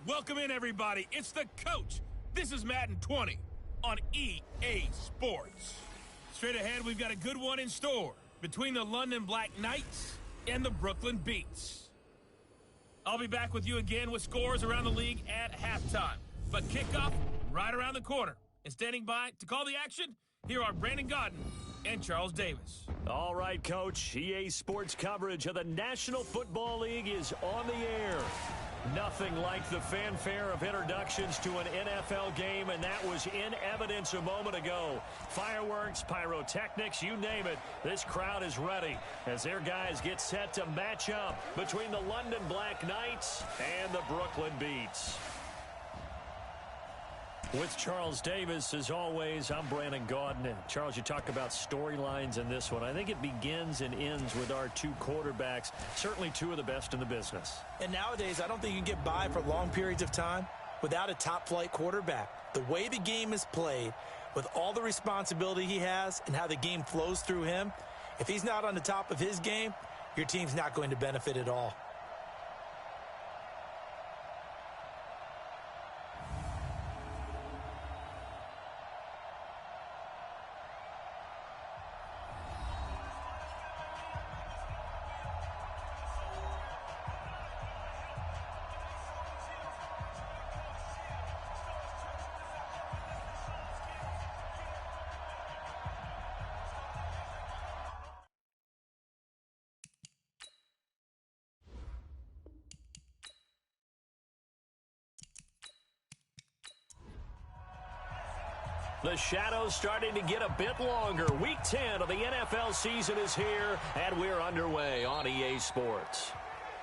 Welcome in, everybody. It's the coach. This is Madden 20 on EA Sports. Straight ahead, we've got a good one in store between the London Black Knights and the Brooklyn Beats. I'll be back with you again with scores around the league at halftime. But kickoff right around the corner. And standing by to call the action, here are Brandon Godden and Charles Davis. All right, Coach. EA Sports coverage of the National Football League is on the air. Nothing like the fanfare of introductions to an NFL game, and that was in evidence a moment ago. Fireworks, pyrotechnics, you name it. This crowd is ready as their guys get set to match up between the London Black Knights and the Brooklyn Beats. With Charles Davis, as always, I'm Brandon Godden. Charles, you talk about storylines in this one. I think it begins and ends with our two quarterbacks, certainly two of the best in the business. And nowadays, I don't think you can get by for long periods of time without a top-flight quarterback. The way the game is played, with all the responsibility he has and how the game flows through him, if he's not on the top of his game, your team's not going to benefit at all. The shadow's starting to get a bit longer. Week 10 of the NFL season is here, and we're underway on EA Sports.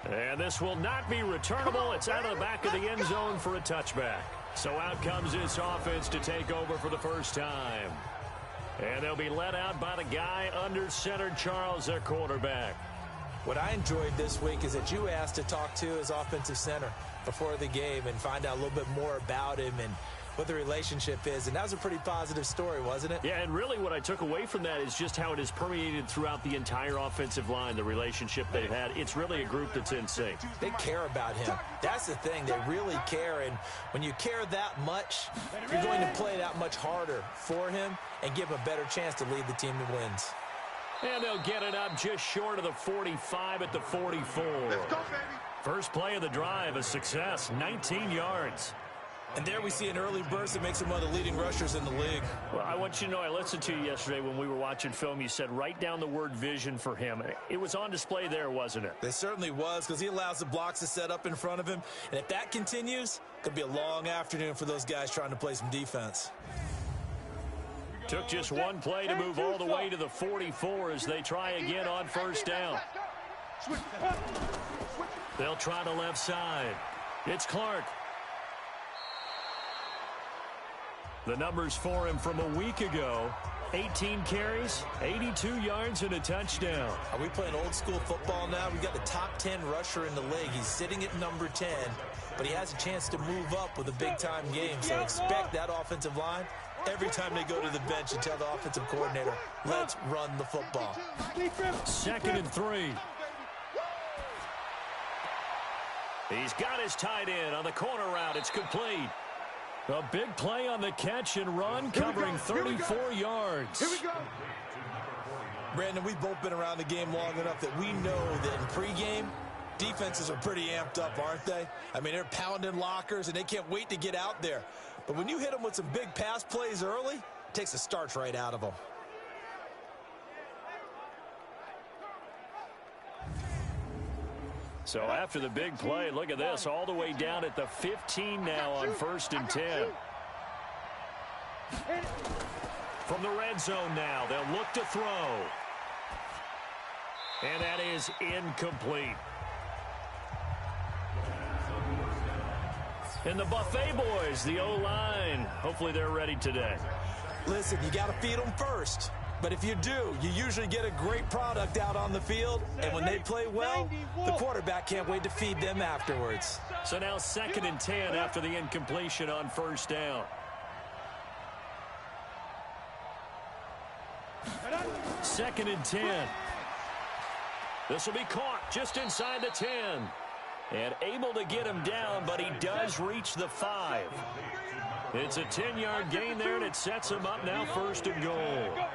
And this will not be returnable. It's out of the back of the end zone for a touchback. So out comes this offense to take over for the first time. And they'll be led out by the guy under center, Charles, their quarterback. What I enjoyed this week is that you asked to talk to his offensive center before the game and find out a little bit more about him and what the relationship is, and that was a pretty positive story, wasn't it? Yeah, and really what I took away from that is just how it is permeated throughout the entire offensive line, the relationship they've had. It's really a group that's in sync. They care about him. That's the thing. They really care, and when you care that much, you're going to play that much harder for him and give him a better chance to lead the team to wins. And they'll get it up just short of the 45 at the 44. Let's go, baby. First play of the drive, a success, 19 yards. And there we see an early burst that makes him one of the leading rushers in the league. Well, I want you to know, I listened to you yesterday when we were watching film. You said write down the word vision for him. It was on display there, wasn't it? It certainly was, because he allows the blocks to set up in front of him. And if that continues, it could be a long afternoon for those guys trying to play some defense. Took just one play to move all the way to the 44 as they try again on first down. They'll try the left side. It's Clark. The numbers for him from a week ago, 18 carries, 82 yards, and a touchdown. Are we playing old school football now? We've got the top 10 rusher in the league. He's sitting at number 10, but he has a chance to move up with a big-time game. So expect that offensive line every time they go to the bench and tell the offensive coordinator, let's run the football. 2nd and 3. He's got his tight end on the corner route. It's complete. A big play on the catch and run, covering 34 yards. Here we go. Brandon, we've both been around the game long enough that we know that in pregame, defenses are pretty amped up, aren't they? I mean, they're pounding lockers, and they can't wait to get out there. But when you hit them with some big pass plays early, it takes the starch right out of them. So after the big play, look at this, all the way down at the 15 now on 1st and 10. From the red zone now, they'll look to throw. And that is incomplete. And the Buffet boys, the O-line, hopefully they're ready today. Listen, you got to feed them first. But if you do, you usually get a great product out on the field. And when they play well, the quarterback can't wait to feed them afterwards. So now 2nd and 10 after the incompletion on first down. 2nd and 10. This will be caught just inside the 10. And able to get him down, but he does reach the 5. It's a 10-yard gain there, and it sets him up now 1st and goal.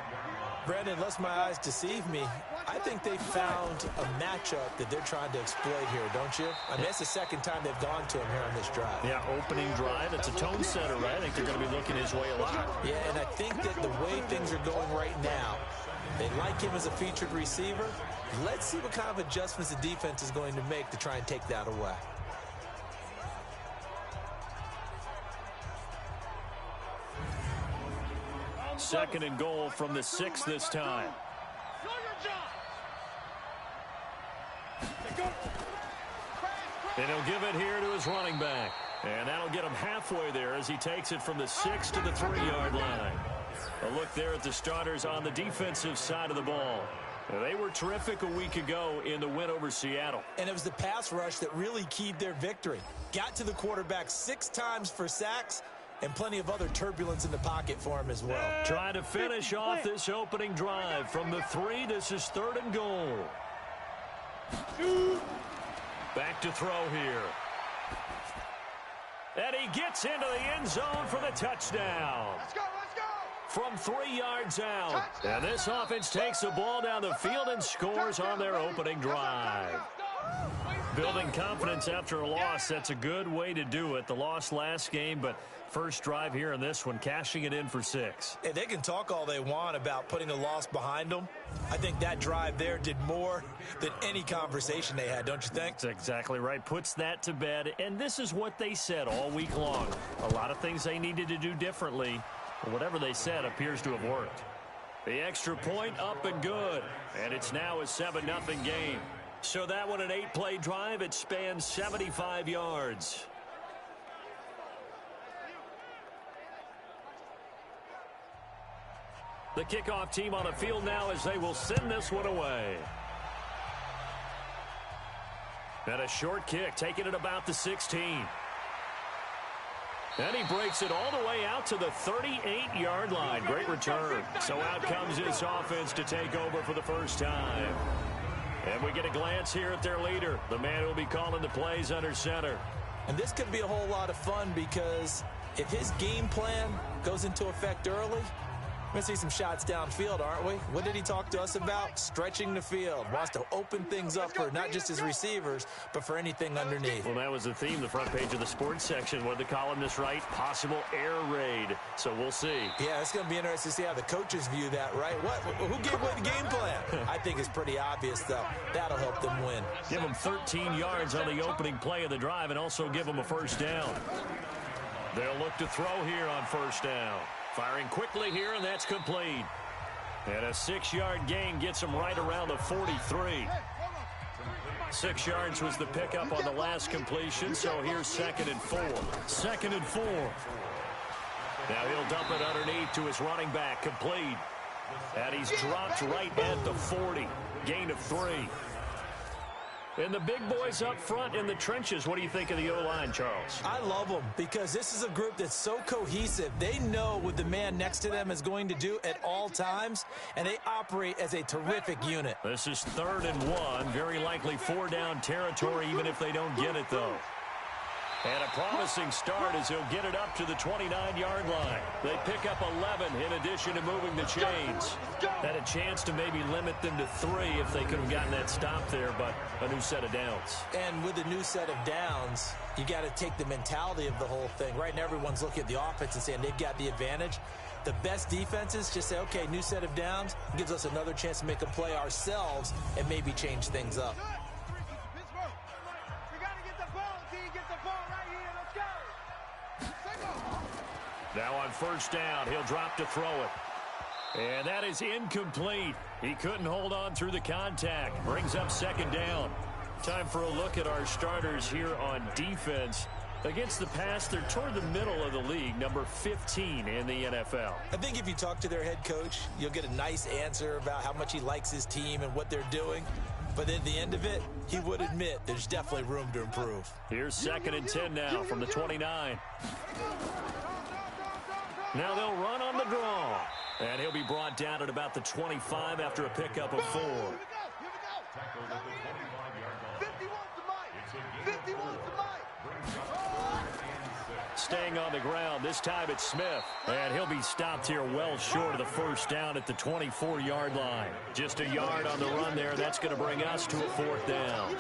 Brandon, unless my eyes deceive me, I think they found a matchup that they're trying to exploit here, don't you? I mean, that's the second time they've gone to him here on this drive. Yeah, opening drive. It's a tone setter, right? I think they're going to be looking his way a lot. Yeah, and I think that the way things are going right now, they like him as a featured receiver. Let's see what kind of adjustments the defense is going to make to try and take that away. Second and goal from the 6 this time. And he'll give it here to his running back. And that'll get him halfway there as he takes it from the 6 to the 3-yard line. A look there at the starters on the defensive side of the ball. They were terrific a week ago in the win over Seattle. And it was the pass rush that really keyed their victory. Got to the quarterback 6 times for sacks, and plenty of other turbulence in the pocket for him as well. Trying to finish off this opening drive from the 3. This is 3rd and goal. Back to throw here. And he gets into the end zone for the touchdown. Let's go, let's go. From 3 yards out. And this offense takes the ball down the field and scores on their opening drive. Building confidence after a loss, that's a good way to do it. The loss last game, but first drive here in this one, cashing it in for 6. And they can talk all they want about putting a loss behind them. I think that drive there did more than any conversation they had, don't you think? That's exactly right. Puts that to bed. And this is what they said all week long. A lot of things they needed to do differently. But whatever they said appears to have worked. The extra point up and good. And it's now a 7-0 game. So that one, an 8-play drive, it spans 75 yards. The kickoff team on the field now as they will send this one away. And a short kick, taking it about the 16. And he breaks it all the way out to the 38-yard line. Great return. So out comes this offense to take over for the first time. And we get a glance here at their leader, the man who will be calling the plays under center. And this could be a whole lot of fun because if his game plan goes into effect early, we're going to see some shots downfield, aren't we? What did he talk to us about? Stretching the field. Wants to open things up for not just his receivers, but for anything underneath. Well, that was the theme, the front page of the sports section. What did the columnist write? Possible air raid. So we'll see. Yeah, it's going to be interesting to see how the coaches view that, right? Who gave away the game plan? I think it's pretty obvious, though. That'll help them win. Give them 13 yards on the opening play of the drive and also give them a first down. They'll look to throw here on first down. Firing quickly here, and that's complete. And a 6-yard gain gets him right around the 43. 6 yards was the pickup on the last completion, so here's 2nd and 4. 2nd and 4. Now he'll dump it underneath to his running back, complete. And he's dropped right at the 40. Gain of 3. And the big boys up front in the trenches. What do you think of the O-line, Charles? I love them because this is a group that's so cohesive. They know what the man next to them is going to do at all times, and they operate as a terrific unit. This is 3rd and 1. Very likely 4-down territory, even if they don't get it, though. And a promising start as he'll get it up to the 29-yard line. They pick up 11 in addition to moving the chains. Had a chance to maybe limit them to 3 if they could have gotten that stop there, but a new set of downs. And with a new set of downs, you got to take the mentality of the whole thing. Right now, everyone's looking at the offense and saying they've got the advantage. The best defenses just say, okay, new set of downs, gives us another chance to make a play ourselves and maybe change things up. Now on first down, he'll drop to throw it. And that is incomplete. He couldn't hold on through the contact. Brings up 2nd down. Time for a look at our starters here on defense. Against the pass, they're toward the middle of the league, number 15 in the NFL. I think if you talk to their head coach, you'll get a nice answer about how much he likes his team and what they're doing. But at the end of it, he would admit there's definitely room to improve. Here's 2nd and 10 now from the 29. Now they'll run on the draw. And he'll be brought down at about the 25 after a pickup of 4. staying on the ground. This time it's Smith. And he'll be stopped here well short of the first down at the 24-yard line. Just a yard on the run there. That's going to bring us to a 4th down.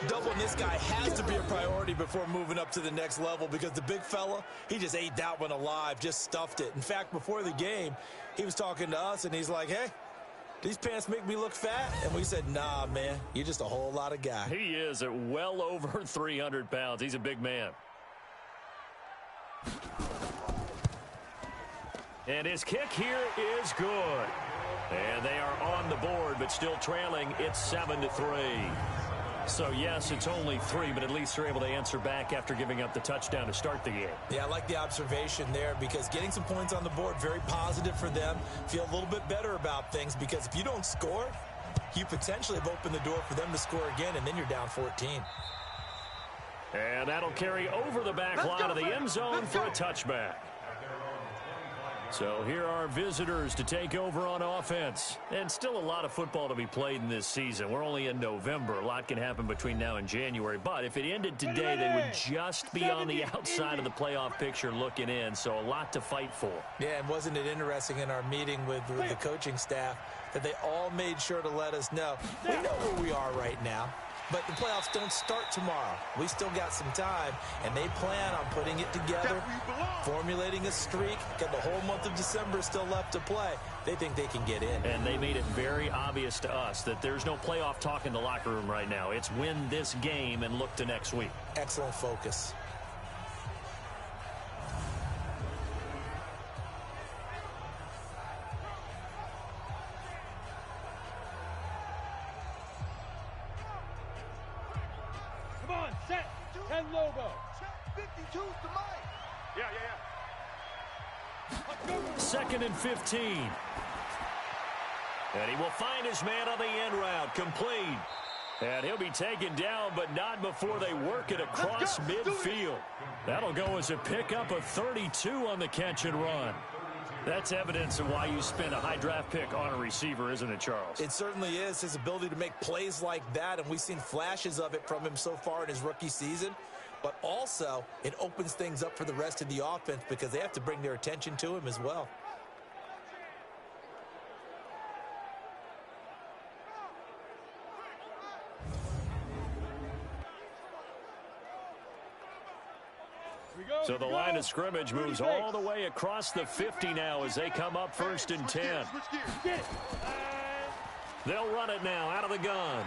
Doubling this guy has to be a priority before moving up to the next level, because the big fella, he just ate that one alive, just stuffed it. In fact, before the game, he was talking to us, and he's like, hey, these pants make me look fat? And we said, nah, man, you're just a whole lot of guy. He is at well over 300 pounds. He's a big man. And his kick here is good. And they are on the board, but still trailing. It's 7-3. So, yes, it's only 3, but at least they're able to answer back after giving up the touchdown to start the game. Yeah, I like the observation there, because getting some points on the board, very positive for them. Feel a little bit better about things, because if you don't score, you potentially have opened the door for them to score again, and then you're down 14. And that'll carry over the back line of the end zone for a touchback. So here are visitors to take over on offense. And still a lot of football to be played in this season. We're only in November. A lot can happen between now and January. But if it ended today, they would just be on the outside of the playoff picture looking in. So a lot to fight for. Yeah, and wasn't it interesting in our meeting with the coaching staff that they all made sure to let us know, we know where we are right now. But the playoffs don't start tomorrow. We still got some time, and they plan on putting it together, formulating a streak. Got the whole month of December still left to play. They think they can get in. And they made it very obvious to us that there's no playoff talk in the locker room right now. It's win this game and look to next week. Excellent focus. Set. 10 logo. 52's to Mike. Yeah. 2nd and 15. And he will find his man on the end route. Complete. And he'll be taken down, but not before they work it across midfield. That'll go as a pickup of 32 on the catch and run. That's evidence of why you spend a high draft pick on a receiver, isn't it, Charles? It certainly is. His ability to make plays like that, and we've seen flashes of it from him so far in his rookie season. But also, it opens things up for the rest of the offense, because they have to bring their attention to him as well. So the line of scrimmage moves all the way across the 50 now as they come up 1st and 10. They'll run it now out of the gun.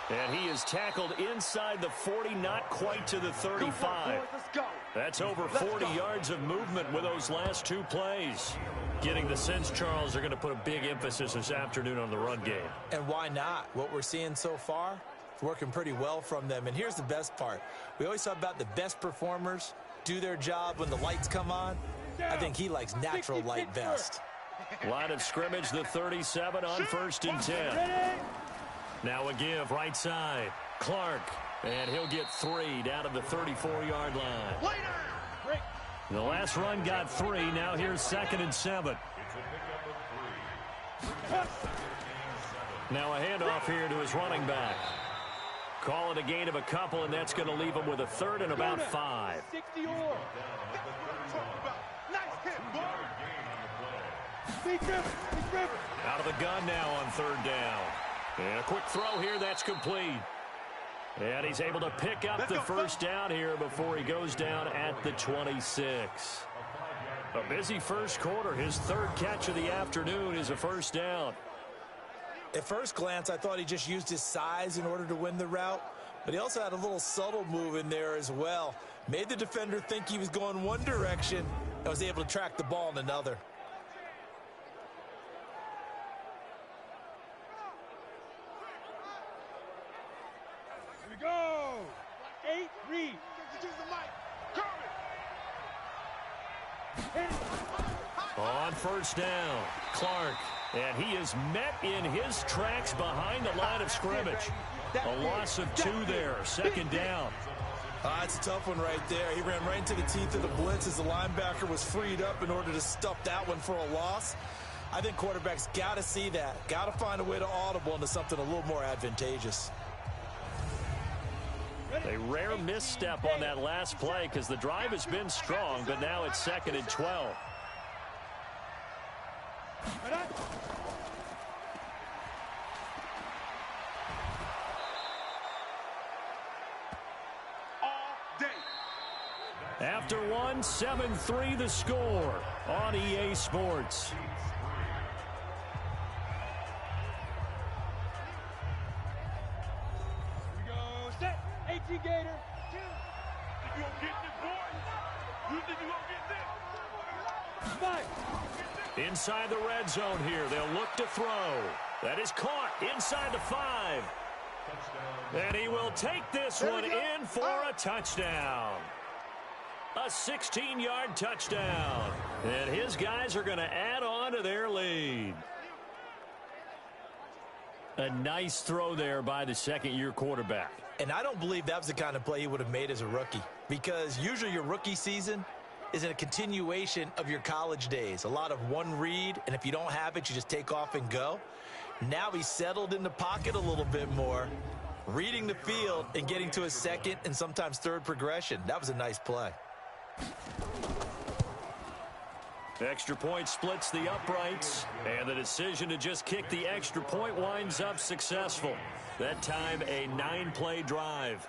And he is tackled inside the 40, not quite to the 35. That's over 40 yards of movement with those last 2 plays. Getting the sense, Charles, they're going to put a big emphasis this afternoon on the run game. And why not? What we're seeing so far, it's working pretty well from them. And here's the best part. We always talk about the best performers do their job when the lights come on. I think he likes natural light best. Line of scrimmage, the 37 on 1st and 10. Now a give right side. Clark. And he'll get 3 down to the 34-yard line. The last run got 3. Now here's 2nd and 7. Now a handoff here to his running back. Call it a gain of a couple, and that's going to leave him with a 3rd and about 5. Out of the gun now on 3rd down. And a quick throw here, that's complete. And he's able to pick up the first down here before he goes down at the 26. A busy first quarter. His 3rd catch of the afternoon is a first down. At first glance, I thought he just used his size in order to win the route, but he also had a little subtle move in there as well. Made the defender think he was going one direction and was able to track the ball in another. Here we go. 8 read. On first down, Clark. And he is met in his tracks behind the line of scrimmage. A loss of 2 there, 2nd down. It's a tough one right there. He ran right into the teeth of the blitz as the linebacker was freed up in order to stuff that one for a loss. I think quarterbacks got to see that. Got to find a way to audible into something a little more advantageous. A rare misstep on that last play because the drive has been strong, but now it's 2nd and 12. After one, 7-3 the score on EA Sports. Gator. You gonna get this, boy? You think you gonna get this? Inside the red zone here. They'll look to throw. That is caught inside the 5. And he will take this one in for a touchdown. A 16-yard touchdown. And his guys are going to add on to their lead. A nice throw there by the second-year quarterback. And I don't believe that was the kind of play he would have made as a rookie, because usually your rookie season is a continuation of your college days. A lot of one read, and if you don't have it, you just take off and go. Now he's settled in the pocket a little bit more, reading the field and getting to his second and sometimes third progression. That was a nice play. Extra point splits the uprights, and the decision to just kick the extra point winds up successful. That time, a 9-play drive.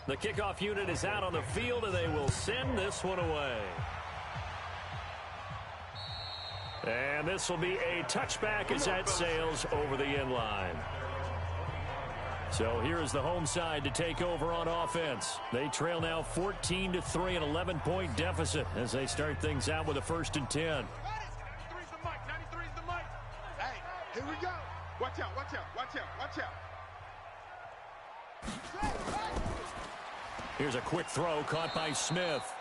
The kickoff unit is out on the field, and they will send this one away. And this will be a touchback as that sails over the end line. So here's the home side to take over on offense. They trail now 14-3, an 11-point deficit as they start things out with a 1st and 10. 93's the mic. 93's the mic. Hey, here we go. Watch out, watch out, watch out, watch out. Here's a quick throw caught by Smith.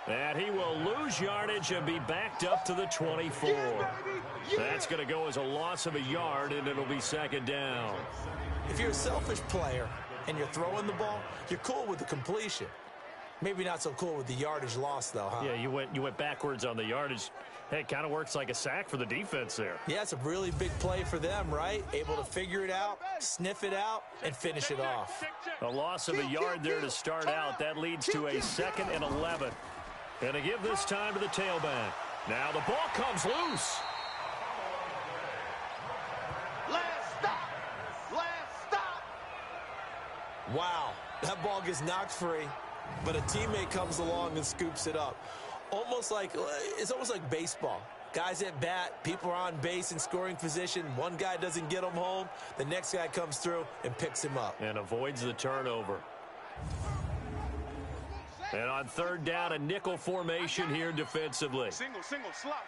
And he will lose yardage and be backed up to the 24. That's going to go as a loss of a yard, and it'll be 2nd down. If you're a selfish player and you're throwing the ball, you're cool with the completion. Maybe not so cool with the yardage loss, though, huh? Yeah, you went backwards on the yardage. Hey, it kind of works like a sack for the defense there. Yeah, it's a really big play for them, right? Able to figure it out, sniff it out, and finish it off. A loss of a yard there to start out. That leads to a 2nd and 11. And to give this time to the tailback. Now the ball comes loose. Last stop. Last stop. Wow, that ball gets knocked free, but a teammate comes along and scoops it up. It's almost like baseball. Guys at bat, people are on base in scoring position. One guy doesn't get him home. The next guy comes through and picks him up. And avoids the turnover. And on 3rd down, a nickel formation here defensively. Single, slop.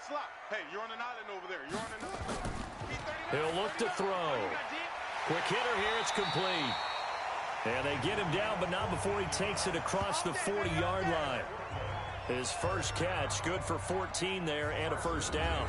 Hey, you're on an island over there. You're on an island. He'll look to throw. Quick hitter here, it's complete. And they get him down, but not before he takes it across the 40-yard line. His first catch, good for 14 there and a 1st down.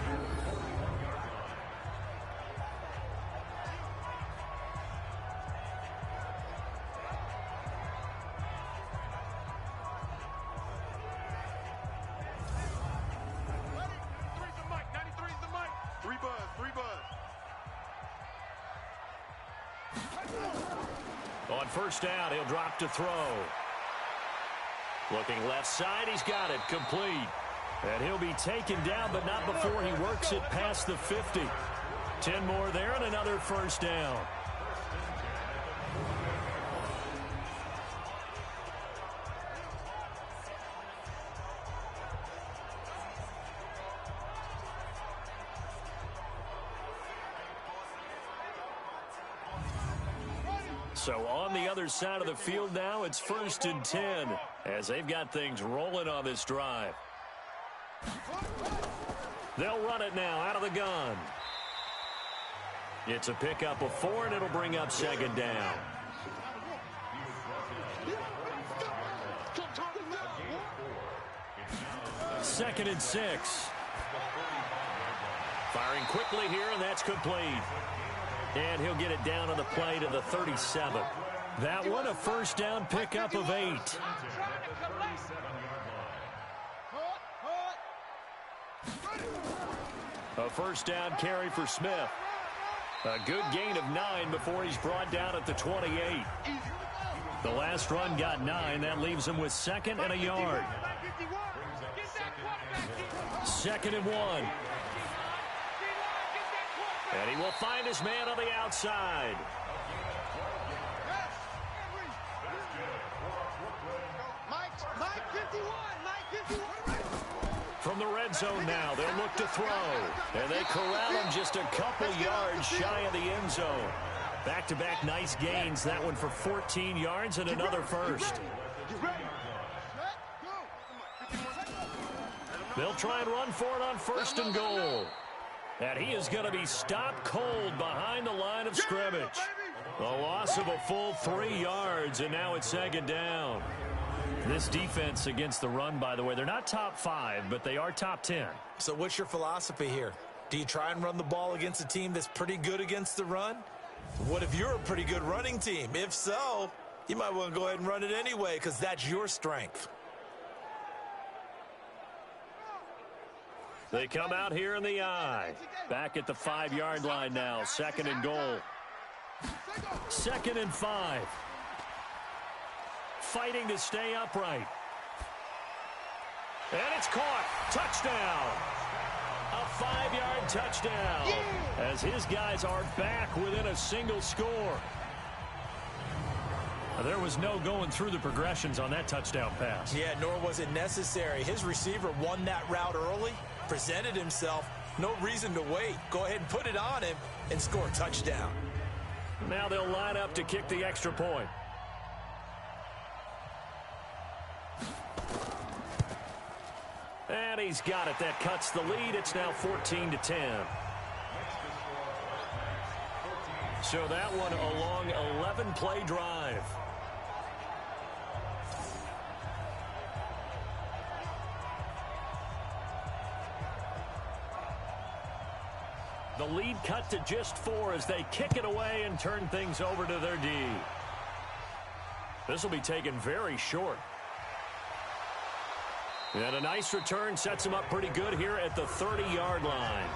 On 1st down, he'll drop to throw. Looking left side, he's got it, complete. And he'll be taken down, but not before he works it past the 50. 10 more there and another 1st down. So on the other side of the field now, it's 1st and 10 as they've got things rolling on this drive. They'll run it now out of the gun. It's a pickup of 4, and it'll bring up 2nd down. Second and 6. Firing quickly here, and that's complete. And he'll get it down on the play to the 37. That one a 1st down pickup of 8. A first down carry for Smith. A good gain of 9 before he's brought down at the 28. The last run got 9. That leaves him with 2nd and a yard. 2nd and 1. And he will find his man on the outside. From the red zone now, they'll look to throw. And they corral him just a couple yards shy of the end zone. Back-to-back nice gains. That one for 14 yards and another first. They'll try and run for it on 1st and goal. And he is going to be stopped cold behind the line of scrimmage. A loss of a full 3 yards, and now it's 2nd down. This defense against the run, by the way, they're not top 5, but they are top 10. So what's your philosophy here? Do you try and run the ball against a team that's pretty good against the run? What if you're a pretty good running team? If so, you might want to go ahead and run it anyway because that's your strength. They come out here in the eye. Back at the 5-yard line now. 2nd and goal. 2nd and 5. Fighting to stay upright. And it's caught. Touchdown. A 5-yard touchdown. As his guys are back within a single score. There was no going through the progressions on that touchdown pass. Yeah, nor was it necessary. His receiver won that route early, presented himself. No reason to wait. Go ahead and put it on him and score a touchdown. Now they'll line up to kick the extra point. And he's got it. That cuts the lead. It's now 14-10. So that one a long 11-play drive. The lead cut to just 4 as they kick it away and turn things over to their D. This will be taken very short. And a nice return sets him up pretty good here at the 30-yard line.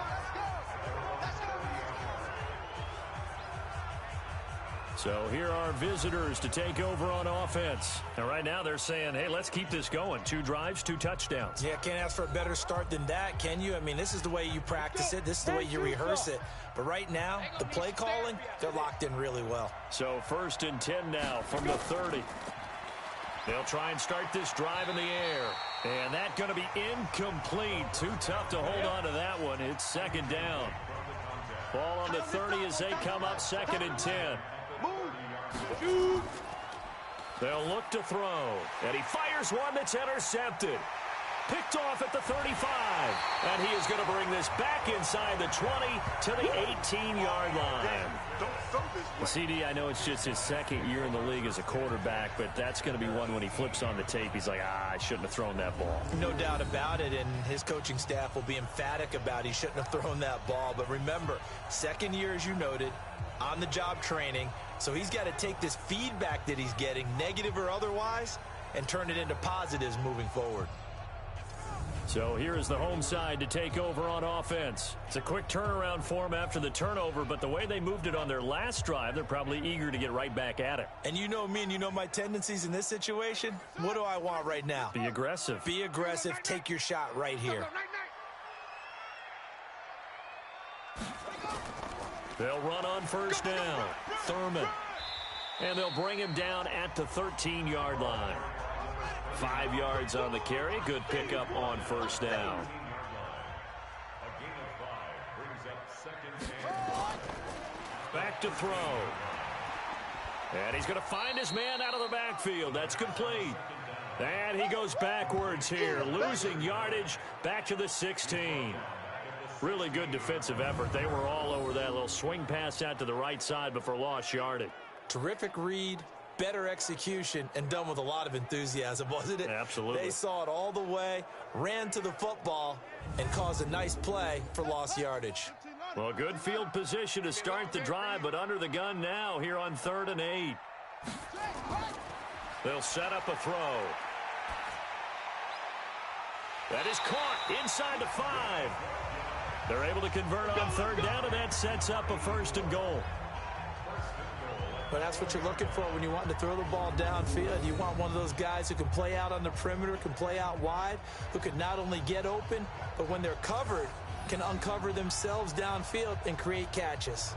So here are visitors to take over on offense. And right now they're saying, hey, let's keep this going. 2 drives, 2 touchdowns. Yeah, can't ask for a better start than that, can you? I mean, this is the way you practice it. This is the way you rehearse it. But right now, the play calling, they're locked in really well. So 1st and 10 now from the 30. They'll try and start this drive in the air. And that's going to be incomplete. Too tough to hold on to that one. It's 2nd down. Ball on the 30 as they come up 2nd and 10. They'll look to throw. And he fires one that's intercepted. Picked off at the 35. And he is going to bring this back inside the 20 to the 18-yard line. CD, I know it's just his 2nd year in the league as a quarterback, but that's going to be one when he flips on the tape. He's like, I shouldn't have thrown that ball. No doubt about it, and his coaching staff will be emphatic about he shouldn't have thrown that ball. But remember, 2nd year, as you noted, on-the-job training. So he's got to take this feedback that he's getting, negative or otherwise, and turn it into positives moving forward. So here is the home side to take over on offense. It's a quick turnaround for them after the turnover, but the way they moved it on their last drive, they're probably eager to get right back at it. And you know me and you know my tendencies in this situation. What do I want right now? Be aggressive. Be aggressive. Take your shot right here. They'll run on 1st down. Thurman. And they'll bring him down at the 13-yard line. 5 yards on the carry. Good pickup on 1st down. Back to throw. And he's going to find his man out of the backfield. That's complete. And he goes backwards here, losing yardage back to the 16. Really good defensive effort. They were all over that little swing pass out to the right side before lost yardage. Terrific read, better execution, and done with a lot of enthusiasm, wasn't it? Absolutely. They saw it all the way, ran to the football, and caused a nice play for lost yardage. Well, good field position to start the drive, but under the gun now here on 3rd and 8. They'll set up a throw. That is caught inside the 5. They're able to convert on third down, and that sets up a 1st and goal. But that's what you're looking for when you want to throw the ball downfield. You want one of those guys who can play out on the perimeter, can play out wide, who can not only get open, but when they're covered, can uncover themselves downfield and create catches.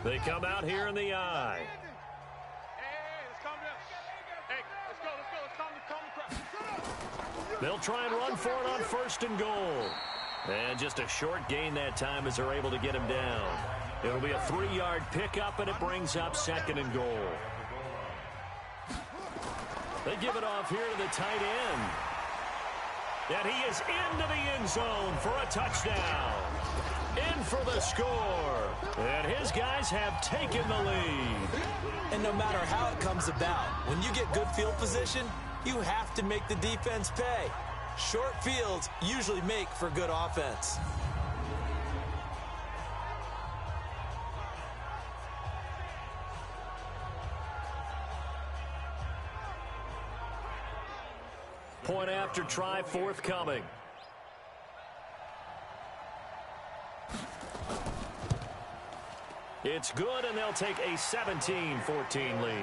They come out here in the eye. They'll try and run for it on 1st and goal. And just a short gain that time as they're able to get him down. It'll be a 3-yard pickup, and it brings up 2nd and goal. They give it off here to the tight end. And he is into the end zone for a touchdown. In for the score. And his guys have taken the lead. And no matter how it comes about, when you get good field position, you have to make the defense pay. Short fields usually make for good offense. Point after try forthcoming. It's good, and they'll take a 17-14 lead.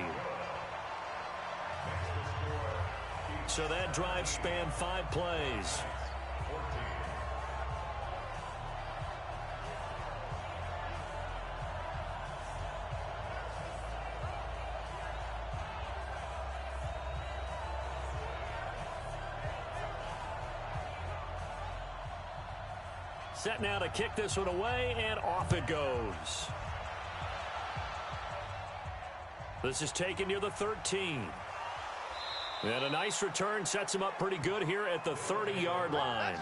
So that drive spanned 5 plays. Set now to kick this one away, and off it goes. This is taken near the 13. And a nice return sets him up pretty good here at the 30-yard line.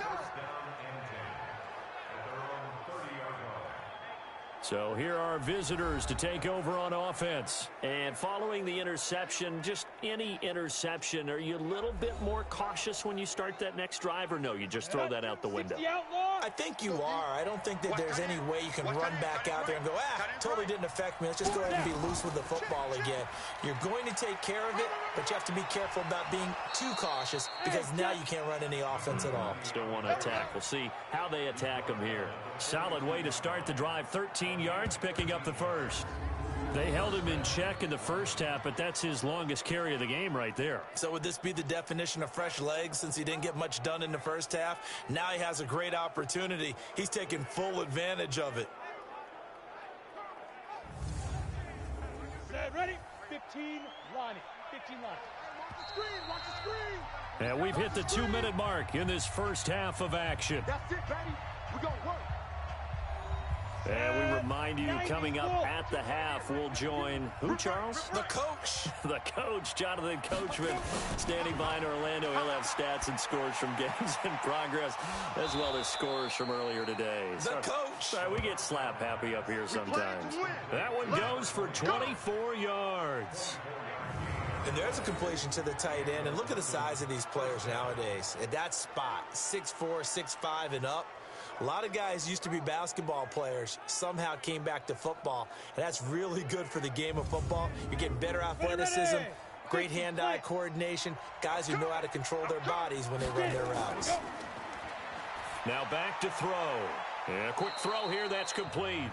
So here are visitors to take over on offense. And following the interception, just any interception, are you a little bit more cautious when you start that next drive, or no, you just throw that out the window? I think you are. I don't think that there's any way you can run back out there and go, totally didn't affect me. Let's just go ahead and be loose with the football again. You're going to take care of it, but you have to be careful about being too cautious because now you can't run any offense at all. Still want to attack. We'll see how they attack them here. Solid way to start the drive. 13 yards, picking up the first. They held him in check in the first half, but that's his longest carry of the game right there. So would this be the definition of fresh legs since he didn't get much done in the first half? Now he has a great opportunity. He's taking full advantage of it. Ready? 15, Lonnie. 15, Lonnie. Watch the screen, watch the screen. And we've hit the 2-minute mark in this first half of action. That's it, baby. We're going to work. And we remind you, coming up at the half, we'll join who, Charles? The coach. The coach, Jonathan Coachman, standing by in Orlando. He'll have stats and scores from games in progress, as well as scores from earlier today. The coach. Sorry, we get slap happy up here sometimes. That one goes for 24 yards. And there's a completion to the tight end. And look at the size of these players nowadays. At that spot, 6'4", 6'5", and up. A lot of guys used to be basketball players, somehow came back to football, and that's really good for the game of football. You're getting better athleticism, great hand-eye coordination, guys who know how to control their bodies when they run their routes. Now back to throw. And a quick throw here, that's complete.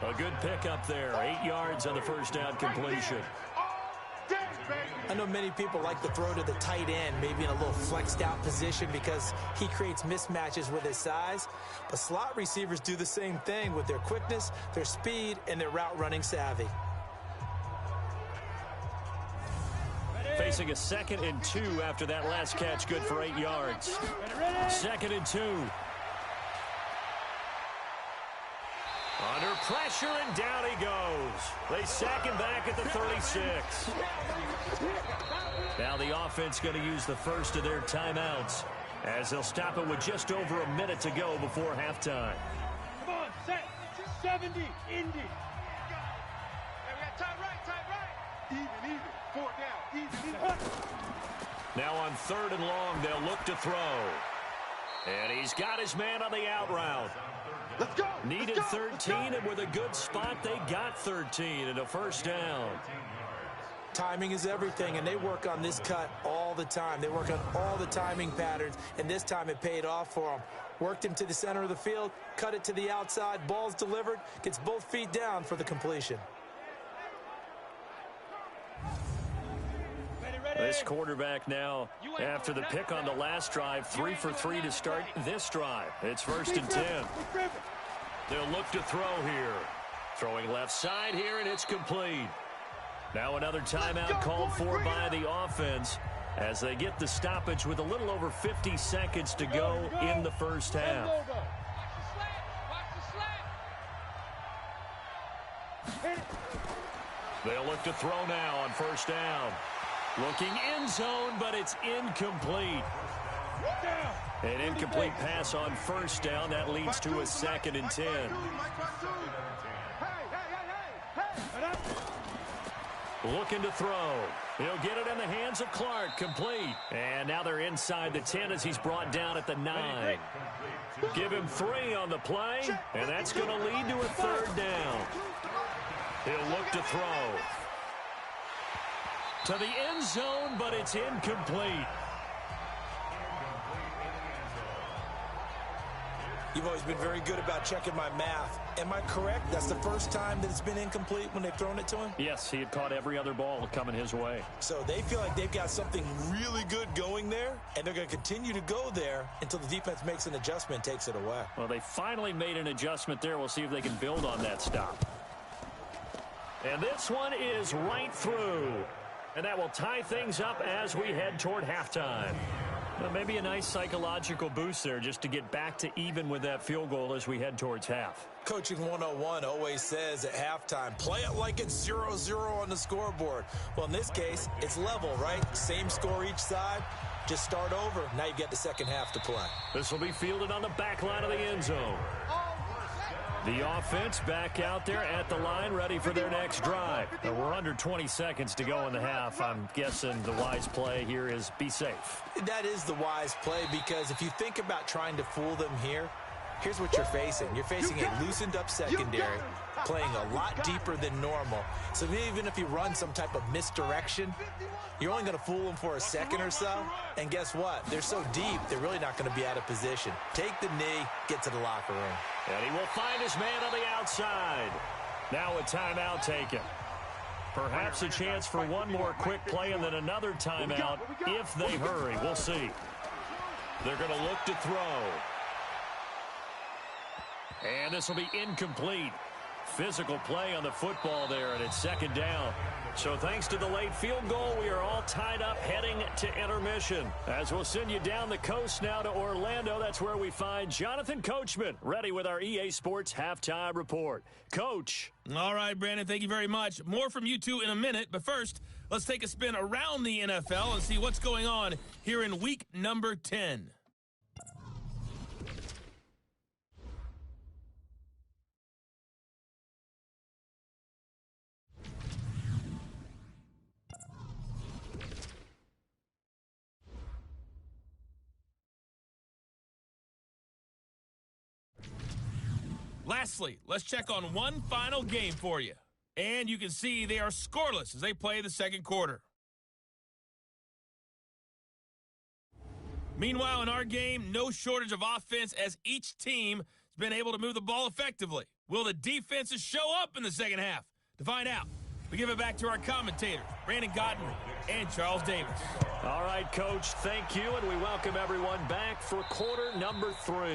A good pick up there, 8 yards on the first down completion. I know many people like to throw to the tight end, maybe in a little flexed out position because he creates mismatches with his size. But slot receivers do the same thing with their quickness, their speed, and their route running savvy. Facing a 2nd and 2 after that last catch, good for 8 yards. 2nd and 2. Under pressure, and down he goes. They sack him back at the 36. Now the offense going to use the first of their timeouts as they'll stop it with just over a minute to go before halftime. Come on, set. 70, Indy. Hey, we got time right. Even. 4 down. Even. Now on 3rd and long, they'll look to throw. And he's got his man on the out route. Let's go. Needed 13, and with a good spot, they got 13 and a first down. Timing is everything, and they work on this cut all the time. They work on all the timing patterns, and this time it paid off for them. Worked him to the center of the field, cut it to the outside, ball's delivered, gets both feet down for the completion. This quarterback now, after the pick on the last drive, 3 for 3 to start this drive. It's 1st and 10. They'll look to throw here. Throwing left side here, and it's complete. Now another timeout called for by the offense as they get the stoppage with a little over 50 seconds to go in the first half. They'll look to throw now on 1st down. Looking end zone, but it's incomplete. An incomplete pass on 1st down. That leads to a 2nd and 10. Looking to throw. He'll get it in the hands of Clark. Complete. And now they're inside the 10 as he's brought down at the 9. Give him 3 on the play, and that's going to lead to a 3rd down. He'll look to throw. To the end zone, but it's incomplete. You've always been very good about checking my math. Am I correct? That's the first time that it's been incomplete when they've thrown it to him? Yes, he had caught every other ball coming his way. So they feel like they've got something really good going there, and they're going to continue to go there until the defense makes an adjustment and takes it away. Well, they finally made an adjustment there. We'll see if they can build on that stop. And this one is right through. And that will tie things up as we head toward halftime. Well, maybe a nice psychological boost there just to get back to even with that field goal as we head towards half. Coaching 101 always says at halftime, play it like it's 0-0 on the scoreboard. Well, in this case, it's level, right? Same score each side. Just start over. Now you get the second half to play. This will be fielded on the back line of the end zone. The offense back out there at the line, ready for their next drive. Now we're under 20 seconds to go in the half. I'm guessing the wise play here is be safe. That is the wise play, because if you think about trying to fool them here, here's what you're facing. You're facing a loosened up secondary, playing a lot deeper than normal. So even if you run some type of misdirection, you're only going to fool them for a second or so. And guess what? They're so deep, they're really not going to be out of position. Take the knee, get to the locker room. And he will find his man on the outside. Now a timeout taken. Perhaps a chance for one more quick play and then another timeout if they hurry. We'll see. They're going to look to throw. And this will be incomplete. Physical play on the football there, and it's 2nd down. So thanks to the late field goal, we are all tied up heading to intermission. As we'll send you down the coast now to Orlando, that's where we find Jonathan Coachman, ready with our EA Sports Halftime Report. Coach. All right, Brandon, thank you very much. More from you two in a minute, but first, let's take a spin around the NFL and see what's going on here in week number 10. Lastly, let's check on one final game for you. And you can see they are scoreless as they play the second quarter. Meanwhile, in our game, no shortage of offense as each team has been able to move the ball effectively. Will the defenses show up in the second half? To find out, we give it back to our commentators, Brandon Godden and Charles Davis. All right, Coach, thank you, and we welcome everyone back for quarter number 3.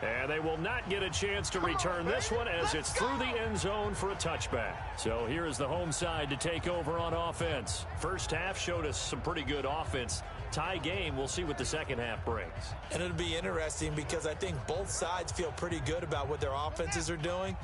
And they will not get a chance to return this one as it's through the end zone for a touchback. So here is the home side to take over on offense. First half showed us some pretty good offense. Tie game, we'll see what the second half brings. And it'll be interesting because I think both sides feel pretty good about what their offenses are doing.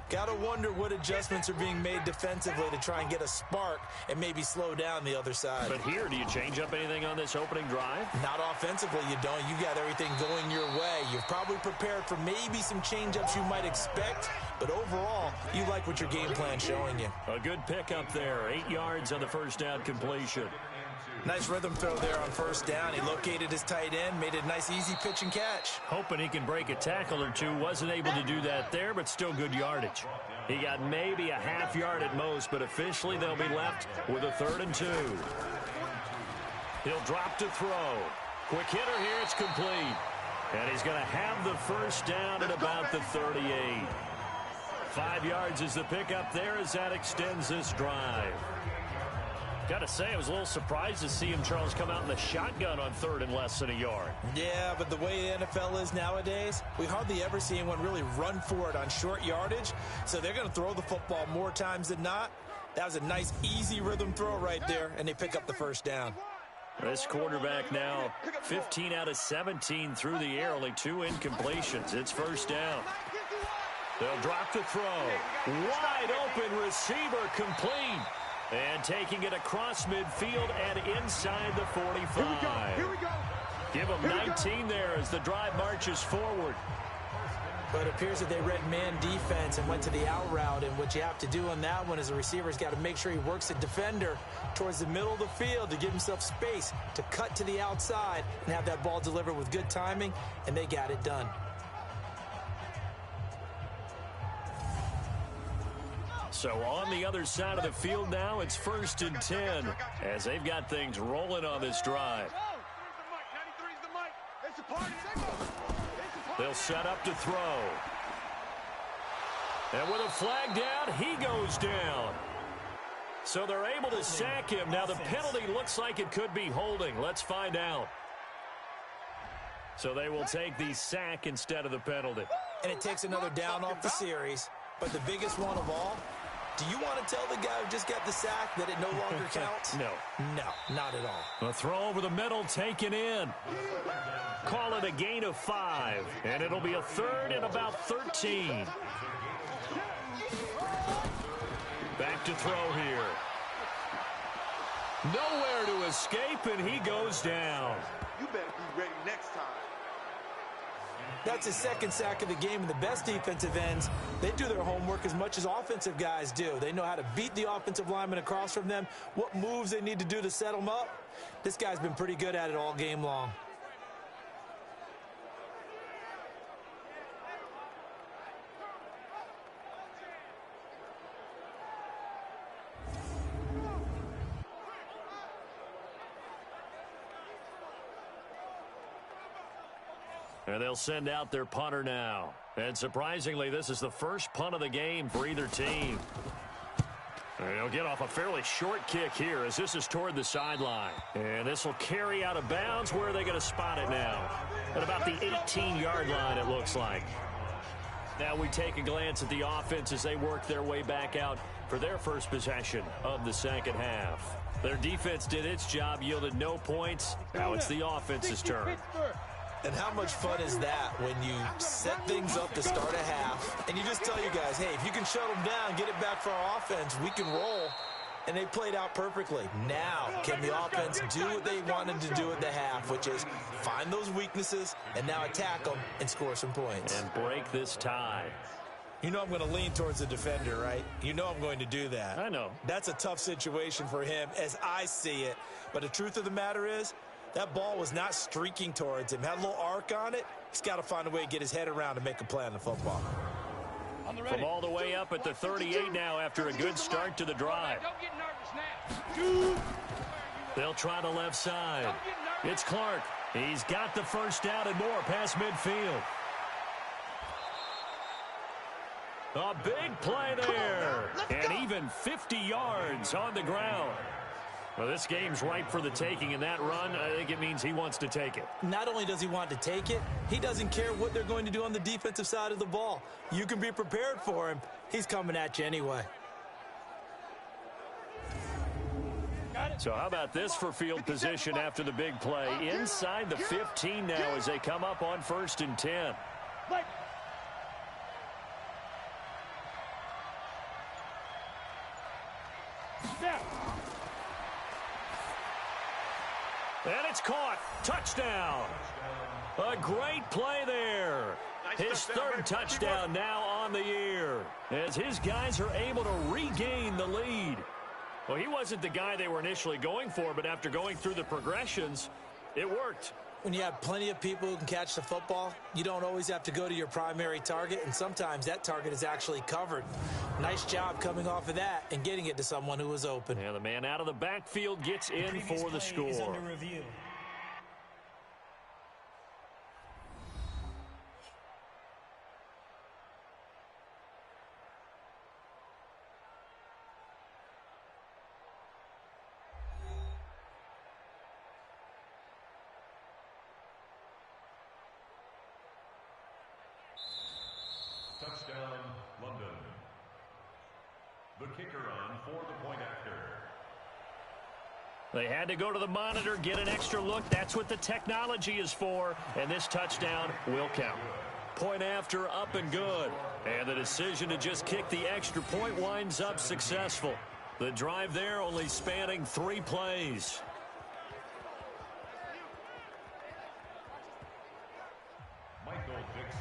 Got to wonder what adjustments are being made defensively to try and get a spark and maybe slow down the other side. But here, do you change up anything on this opening drive? Not offensively, you don't. You got everything going your way. You've probably prepared for maybe some change-ups you might expect, but overall, you like what your game plan's showing you. A good pickup there. 8 yards on the first down completion. Nice rhythm throw there on first down. He located his tight end, made a nice easy pitch and catch. Hoping he can break a tackle or two. Wasn't able to do that there, but still good yardage. He got maybe a half yard at most, but officially they'll be left with a 3rd and 2. He'll drop to throw. Quick hitter here, it's complete. And he's going to have the first down at about the 38. 5 yards is the pickup there as that extends this drive. Got to say, I was a little surprised to see him, Charles, come out in the shotgun on 3rd and less than a yard. Yeah, but the way the NFL is nowadays, we hardly ever see anyone really run for it on short yardage. So they're going to throw the football more times than not. That was a nice, easy rhythm throw right there, and they pick up the first down. This quarterback now 15 out of 17 through the air, only 2 incompletions. It's first down. They'll drop the throw. Wide open receiver, complete. And taking it across midfield and inside the 45. Here we go. Give them 19 there as the drive marches forward. But it appears that they read man defense and went to the out route. And what you have to do on that one is the receiver's got to make sure he works the defender towards the middle of the field to give himself space to cut to the outside and have that ball delivered with good timing, and they got it done. So on the other side of the field now, it's 1st and 10 as they've got things rolling on this drive. They'll set up to throw. And with a flag down, he goes down. So they're able to sack him. Now the penalty looks like it could be holding. Let's find out. So they will take the sack instead of the penalty. And it takes another down off the series. But the biggest one of all, do you want to tell the guy who just got the sack that it no longer counts? No. No, not at all. A throw over the middle taken in. Call it a gain of 5. And it'll be a 3rd and about 13. Back to throw here. Nowhere to escape, and he goes down. You better be ready next time. That's his 2nd sack of the game, and the best defensive ends, they do their homework as much as offensive guys do. They know how to beat the offensive lineman across from them, what moves they need to do to set them up. This guy's been pretty good at it all game long. And they'll send out their punter now. And surprisingly, this is the first punt of the game for either team. And he'll get off a fairly short kick here as this is toward the sideline. And this will carry out of bounds. Where are they going to spot it now? At about the 18-yard line, it looks like. Now we take a glance at the offense as they work their way back out for their first possession of the second half. Their defense did its job, yielded no points. Now it's the offense's turn. And how much fun is that when you set things up to start a half and you just tell you guys, hey, if you can shut them down, get it back for our offense, we can roll. And they played out perfectly. Now, can the offense do what they wanted to do at the half, which is find those weaknesses and now attack them and score some points. And break this tie. You know I'm going to lean towards the defender, right? You know I'm going to do that. I know. That's a tough situation for him as I see it. But the truth of the matter is, that ball was not streaking towards him. Had a little arc on it. He's got to find a way to get his head around and make a play on the football. From all the way up at the 38 now after a good start to the drive. They'll try the left side. It's Clark. He's got the first down and more past midfield. A big play there. And even 50 yards on the ground. Well, this game's ripe for the taking, and that run, I think it means he wants to take it. Not only does he want to take it, he doesn't care what they're going to do on the defensive side of the ball. You can be prepared for him. He's coming at you anyway. So how about this for field position after the big play? Inside the 15 now as they come up on 1st and 10. And it's caught. Touchdown. A great play there. His 3rd touchdown now on the year as his guys are able to regain the lead. Well, he wasn't the guy they were initially going for, but after going through the progressions, it worked. When you have plenty of people who can catch the football, you don't always have to go to your primary target, and sometimes that target is actually covered. Nice job coming off of that and getting it to someone who was open. And the man out of the backfield gets in for the score. Is under review. Touchdown, London. The kicker on for the point after. They had to go to the monitor, get an extra look. That's what the technology is for, and this touchdown will count. Point after, up and good. And the decision to just kick the extra point winds up successful. The drive there only spanning 3 plays.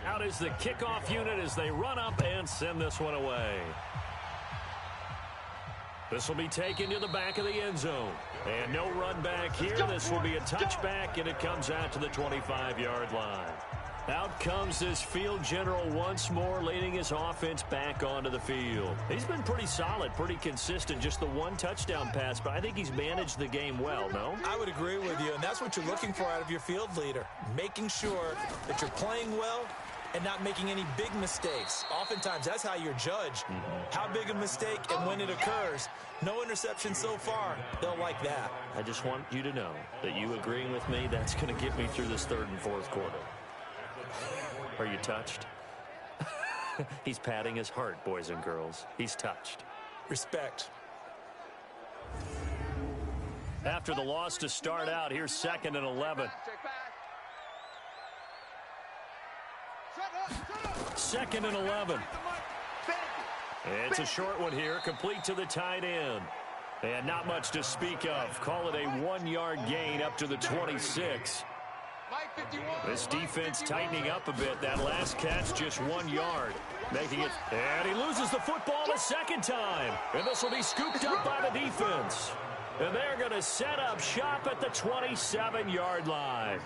Out is the kickoff unit as they run up and send this one away. This will be taken to the back of the end zone. And no run back here. This will be a touchback, and it comes out to the 25-yard line. Out comes this field general once more, leading his offense back onto the field. He's been pretty solid, pretty consistent, just the 1 touchdown pass, but I think he's managed the game well, no? I would agree with you, and that's what you're looking for out of your field leader, making sure that you're playing well and not making any big mistakes. Oftentimes, that's how you're judged. How big a mistake and when it occurs. No interception so far. They'll like that. I just want you to know that you agreeing with me, that's going to get me through this 3rd and 4th quarter. Are you touched? He's patting his heart, boys and girls. He's touched. Respect. After the loss to start out, here's 2nd and 11. 2nd and 11. It's a short one here, complete to the tight end. And not much to speak of. Call it a 1-yard gain up to the 26. This defense tightening up a bit. That last catch just 1 yard, making it. And he loses the football a 2nd time. And this will be scooped up by the defense. And they're going to set up shop at the 27-yard line.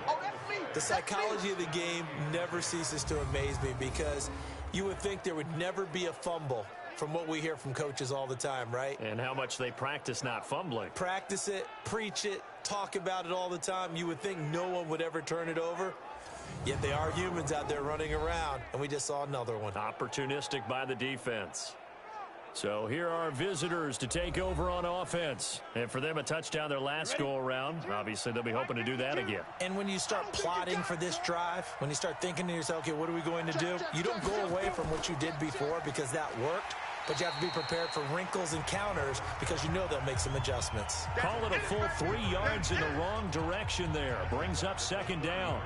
The psychology of the game never ceases to amaze me because you would think there would never be a fumble from what we hear from coaches all the time, right? And how much they practice not fumbling. Practice it, preach it, talk about it all the time. You would think no one would ever turn it over. Yet they are humans out there running around, and we just saw another one. Opportunistic by the defense. So here are our visitors to take over on offense. And for them, a touchdown their last go-around. Obviously, they'll be hoping to do that again. And when you start plotting for this drive, when you start thinking to yourself, okay, what are we going to do? You don't go away from what you did before because that worked. But you have to be prepared for wrinkles and counters because you know they'll make some adjustments. Call it a full 3 yards in the wrong direction there. Brings up 2nd down.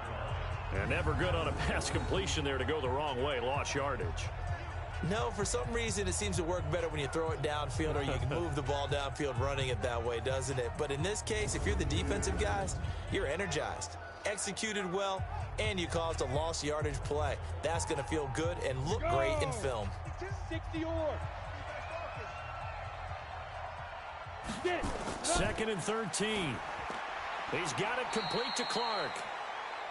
And never good on a pass completion there to go the wrong way. Lost yardage. No, for some reason it seems to work better when you throw it downfield or you can move the ball downfield running it that way, doesn't it? But in this case, if you're the defensive guys, you're energized, executed well, and you caused a lost yardage play. That's going to feel good and look great in film. 2nd and 13. He's got it complete to Clark.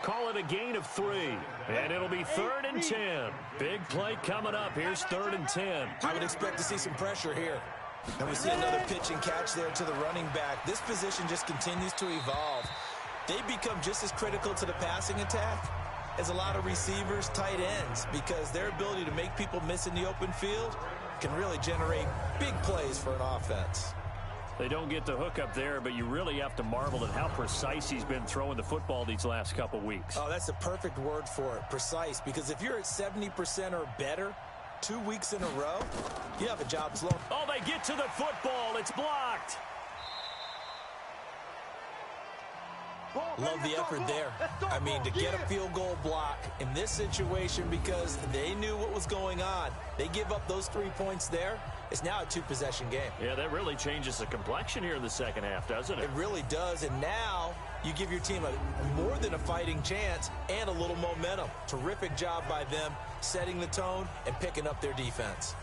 Call it a gain of 3. And it'll be 3rd and 10. Big play coming up. Here's 3rd and 10. I would expect to see some pressure here. And we see another pitch and catch there to the running back. This position just continues to evolve. They become just as critical to the passing attack as a lot of receivers, tight ends, because their ability to make people miss in the open field can really generate big plays for an offense. They don't get the hook up there, but you really have to marvel at how precise he's been throwing the football these last couple weeks. Oh, that's the perfect word for it, precise, because if you're at 70% or better 2 weeks in a row, you have a job slow. Oh, they get to the football. It's blocked. Love the effort there. I mean, to get a field goal block in this situation because they knew what was going on. They give up those 3 points there. It's now a 2-possession game. Yeah, that really changes the complexion here in the second half, doesn't it? It really does, and now you give your team a more than a fighting chance and a little momentum. Terrific job by them setting the tone and picking up their defense.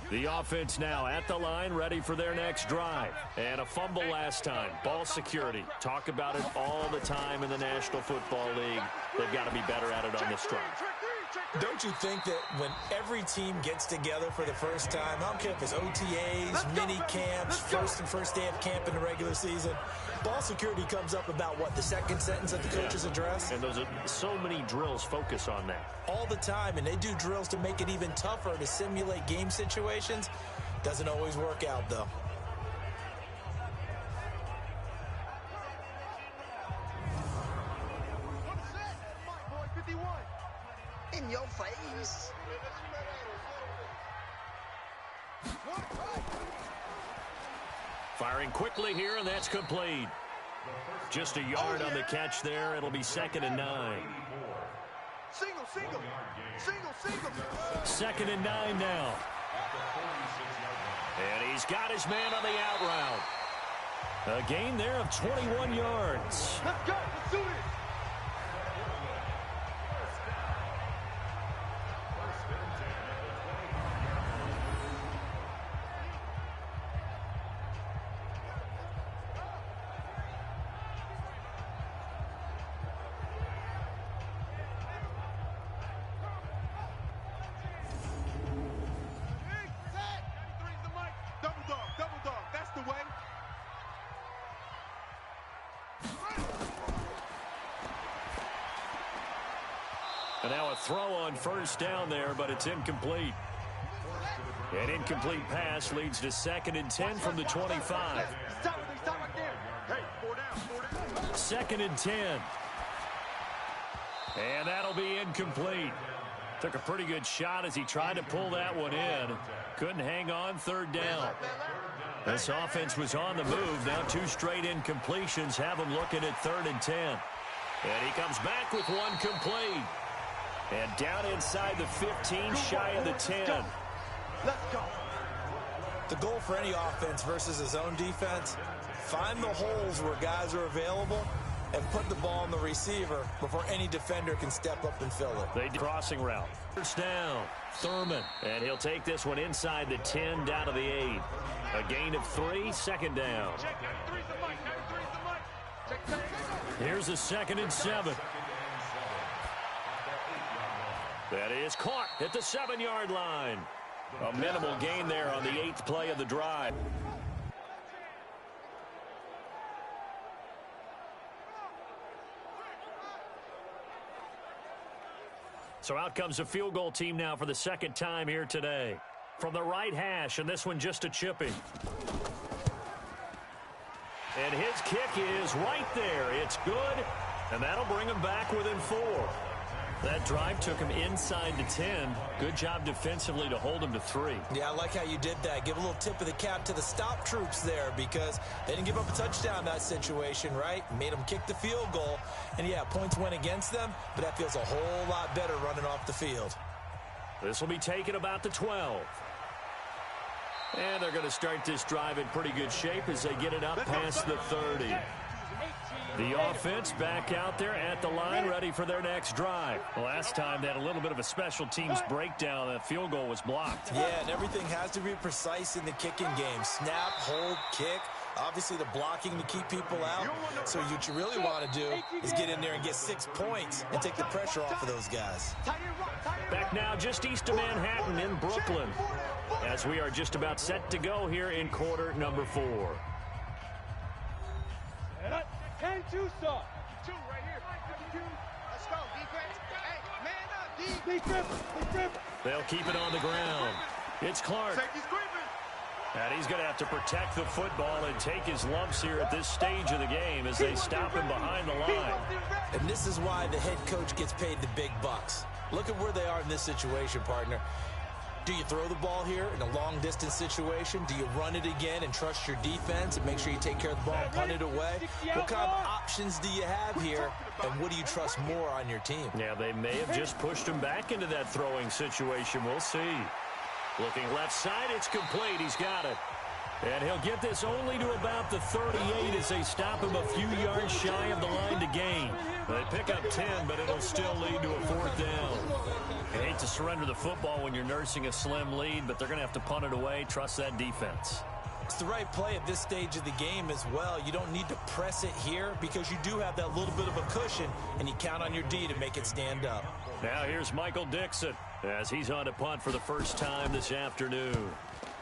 The offense now at the line, ready for their next drive. And a fumble last time. Ball security. Talk about it all the time in the National Football League. They've got to be better at it on this drive. Don't you think that when every team gets together for the first time, I don't care if it's OTAs, mini camps, first day of camp in the regular season, ball security comes up about, what, the second sentence of the coach's address? And those are so many drills focus on that. All the time, and they do drills to make it even tougher to simulate game situations. Doesn't always work out, though. In your face. Firing quickly here, and that's complete. Just a yard on the catch there. It'll be 2nd and 9. Single. 2nd and 9 now. And he's got his man on the out route. A gain there of 21 yards. Let's go. Let's do it. And now a throw on first down there, but it's incomplete. An incomplete pass leads to 2nd and 10 from the 25. Stop right there. Hey, 4 down. 2nd and 10. And that'll be incomplete. Took a pretty good shot as he tried to pull that one in. Couldn't hang on, 3rd down. This offense was on the move. Now 2 straight incompletions have them looking at 3rd and 10. And he comes back with one complete. And down inside the 15, shy of the 10. Let's go. The goal for any offense versus a zone defense, find the holes where guys are available and put the ball on the receiver before any defender can step up and fill it. They crossing route. First down, Thurman. And he'll take this one inside the 10 down to the 8. A gain of 3, 2nd down. Here's a 2nd and 7. That is caught at the 7-yard line. A minimal gain there on the 8th play of the drive. So out comes a field goal team now for the 2nd time here today. From the right hash, and this one just a chipping. And his kick is right there. It's good, and that'll bring him back within 4. That drive took him inside the 10. Good job defensively to hold him to 3. Yeah, I like how you did that. Give a little tip of the cap to the stop troops there because they didn't give up a touchdown in that situation, right? Made them kick the field goal. And, yeah, points went against them, but that feels a whole lot better running off the field. This will be taken about the 12. And they're going to start this drive in pretty good shape as they get it up past the 30. The offense back out there at the line, ready for their next drive. Last time they had a little bit of a special teams breakdown. That field goal was blocked. Yeah, and everything has to be precise in the kicking game. Snap, hold, kick. Obviously, the blocking to keep people out. So what you really want to do is get in there and get 6 points and take the pressure off of those guys. Back now just east of Manhattan in Brooklyn as we are just about set to go here in quarter number 4. 10-2, son. 2 right here. Let's go, defense. Hey, man up, Defense. They'll keep it on the ground. It's Clark. And he's going to have to protect the football and take his lumps here at this stage of the game as they stop him behind the line. And this is why the head coach gets paid the big bucks. Look at where they are in this situation, partner. Do you throw the ball here in a long-distance situation? Do you run it again and trust your defense and make sure you take care of the ball and punt it away? What kind of options do you have here, and what do you trust more on your team? Yeah, they may have just pushed him back into that throwing situation. We'll see. Looking left side, it's complete. He's got it. And he'll get this only to about the 38 as they stop him a few yards shy of the line to gain. They pick up 10, but it'll still lead to a 4th down. You hate to surrender the football when you're nursing a slim lead, but they're going to have to punt it away. Trust that defense. It's the right play at this stage of the game as well. You don't need to press it here because you do have that little bit of a cushion, and you count on your D to make it stand up. Now here's Michael Dixon as he's on to punt for the first time this afternoon.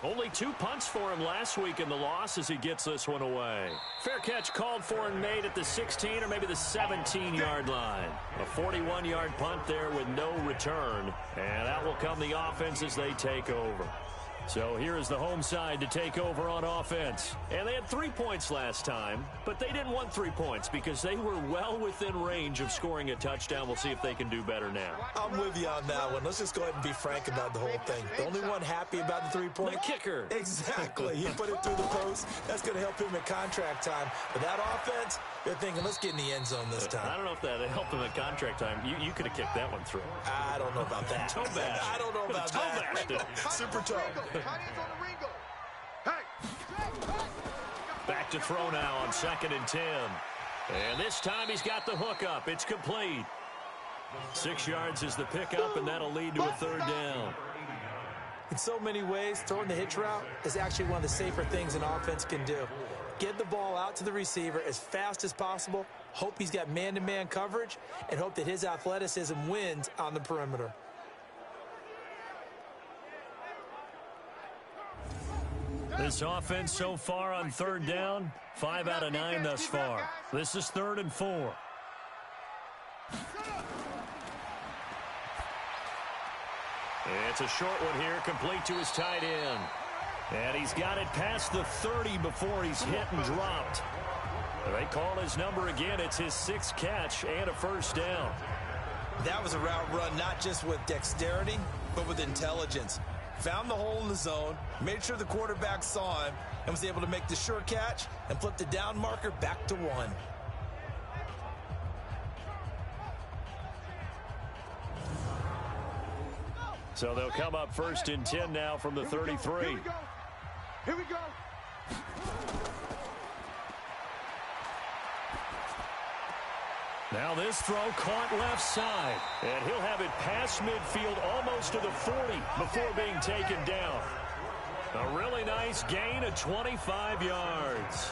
Only 2 punts for him last week in the loss as he gets this one away. Fair catch called for and made at the 16 or maybe the 17-yard line. A 41-yard punt there with no return. And that will come the offense as they take over. So here is the home side to take over on offense. And they had 3 points last time, but they didn't want 3 points because they were well within range of scoring a touchdown. We'll see if they can do better now. I'm with you on that one. Let's just go ahead and be frank about the whole thing. The only one happy about the 3-point? The kicker. Exactly. He put it through the post. That's going to help him at contract time. But that offense, they're thinking, let's get in the end zone this time. I don't know if that helped him at contract time. You could have kicked that one through. I don't know about that. Toe bash. I don't know about that. Super toe. Back to throw now on 2nd and 10. And this time he's got the hook up. It's complete. 6 yards is the pickup, and that'll lead to a 3rd down. In so many ways, throwing the hitch route is actually one of the safer things an offense can do. Get the ball out to the receiver as fast as possible, hope he's got man-to-man coverage, and hope that his athleticism wins on the perimeter. This offense so far on 3rd down, 5 out of 9 thus far. This is 3rd and 4. It's a short one here, complete to his tight end. And he's got it past the 30 before he's hit and dropped. They call his number again. It's his 6th catch and a 1st down. That was a route run not just with dexterity, but with intelligence. Found the hole in the zone, made sure the quarterback saw him, and was able to make the sure catch and flip the down marker back to 1. So they'll come up 1st and 10 now from the 33. Here we go. Now this throw caught left side. And he'll have it past midfield almost to the 40 before being taken down. A really nice gain of 25 yards.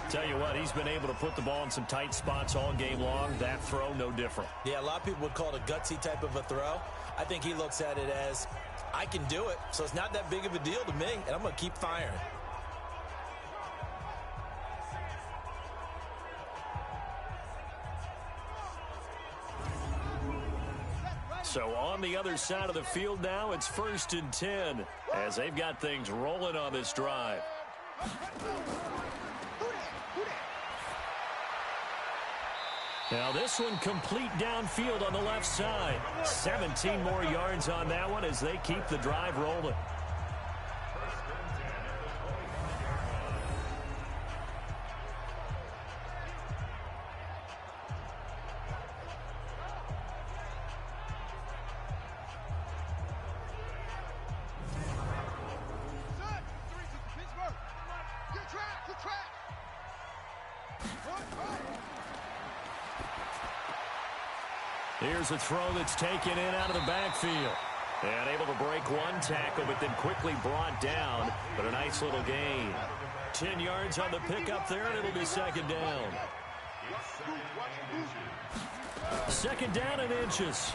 Tell you what, he's been able to put the ball in some tight spots all game long. That throw, no different. Yeah, a lot of people would call it a gutsy type of a throw. I think he looks at it as, I can do it, so it's not that big of a deal to me, and I'm going to keep firing. So on the other side of the field now, it's 1st and 10 as they've got things rolling on this drive. Now this one complete downfield on the left side. 17 more yards on that one as they keep the drive rolling. Here's a throw that's taken in out of the backfield. And able to break one tackle, but then quickly brought down. But a nice little gain. 10 yards on the pickup there, and it'll be 2nd down. 2nd down and inches.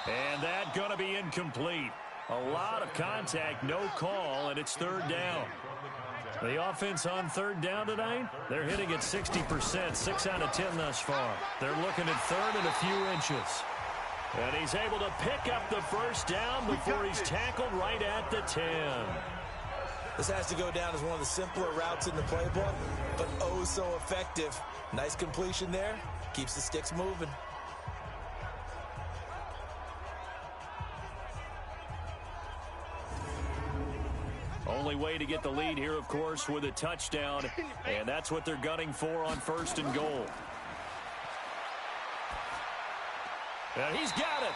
And that going to be incomplete. A lot of contact, no call, and it's 3rd down. The offense on 3rd down tonight, they're hitting at 60%, 6 out of 10 thus far. They're looking at 3rd and a few inches. And he's able to pick up the 1st down before he's tackled right at the 10. This has to go down as one of the simpler routes in the playbook, but oh so effective. Nice completion there, keeps the sticks moving. Only way to get the lead here, of course, with a touchdown, and that's what they're gunning for on 1st and goal. And he's got it.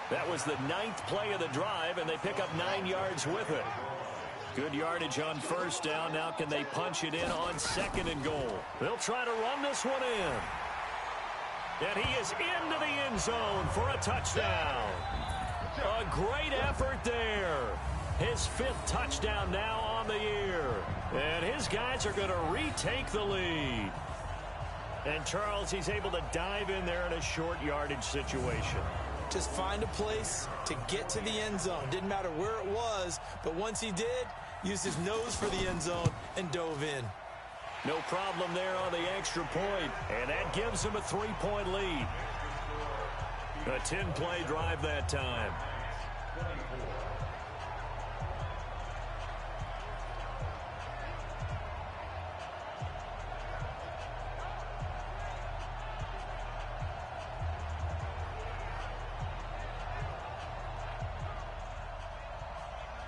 That was the 9th play of the drive, and they pick up 9 yards with it. Good yardage on first down. Now can they punch it in on second and goal? They'll try to run this one in. And he is into the end zone for a touchdown. A great effort there. His 5th touchdown now on the year. And his guys are going to retake the lead. And Charles, he's able to dive in there in a short yardage situation. Just find a place to get to the end zone. Didn't matter where it was, but once he did, used his nose for the end zone and dove in. No problem there on the extra point, and that gives him a 3-point lead. A 10-play drive that time.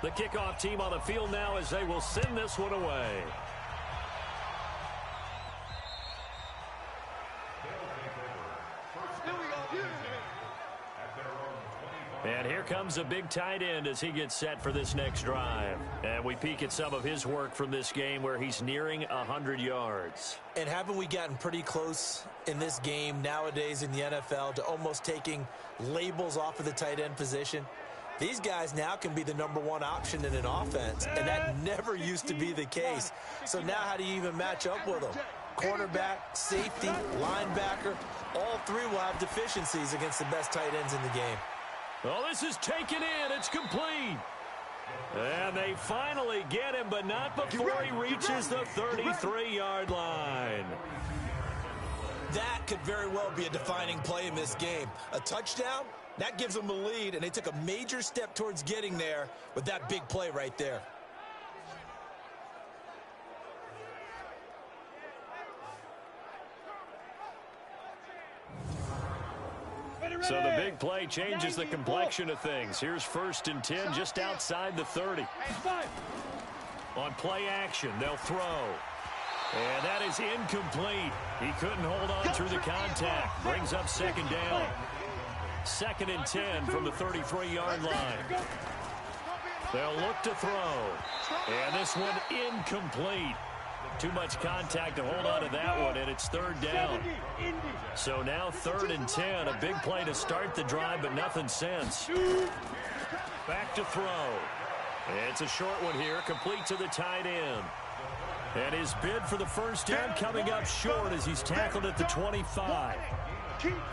The kickoff team on the field now as they will send this one away. And here comes a big tight end as he gets set for this next drive. And we peek at some of his work from this game where he's nearing 100 yards. And haven't we gotten pretty close in this game nowadays in the NFL to almost taking labels off of the tight end position? These guys now can be the #1 option in an offense, and that never used to be the case. So now how do you even match up with them? Quarterback, safety, linebacker, all three will have deficiencies against the best tight ends in the game. Well, this is taken in. It's complete. And they finally get him, but not before he reaches the 33-yard line. That could very well be a defining play in this game. A touchdown, that gives them a lead, and they took a major step towards getting there with that big play right there. So the big play changes the complexion of things. Here's 1st and 10 just outside the 30. On play action, they'll throw. And that is incomplete. He couldn't hold on through the contact. Brings up 2nd down. 2nd and 10 from the 33-yard line. They'll look to throw. And this one incomplete. Too much contact to hold on to that one, and it's 3rd down. So now 3rd and 10. A big play to start the drive, but nothing since. Back to throw. It's a short one here, complete to the tight end. And his bid for the 1st down coming up short as he's tackled at the 25.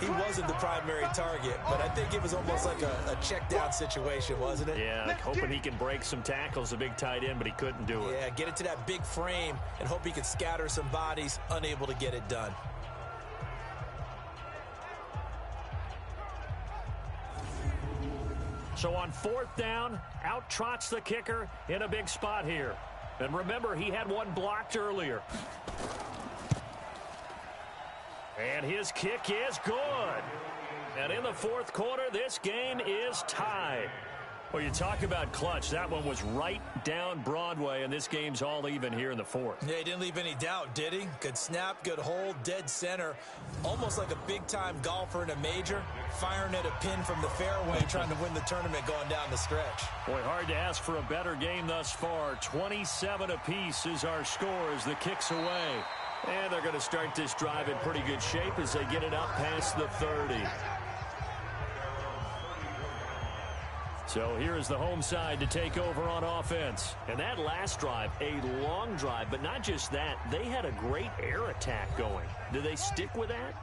He wasn't the primary target, but I think it was almost like a check-down situation, wasn't it? Yeah, like hoping he can break some tackles, a big tight end, but he couldn't do it. Yeah, get it to that big frame and hope he could scatter some bodies, unable to get it done. So on 4th down, out trots the kicker in a big spot here. And remember, he had one blocked earlier. And his kick is good. And in the 4th quarter, this game is tied. Well, you talk about clutch. That one was right down Broadway, and this game's all even here in the 4th. Yeah, he didn't leave any doubt, did he? Good snap, good hold, dead center. Almost like a big-time golfer in a major, firing at a pin from the fairway, trying to win the tournament going down the stretch. Boy, hard to ask for a better game thus far. 27 apiece is our score as the kick's away. And they're going to start this drive in pretty good shape as they get it up past the 30. So here is the home side to take over on offense. And that last drive, a long drive, but not just that. They had a great air attack going. Do they stick with that?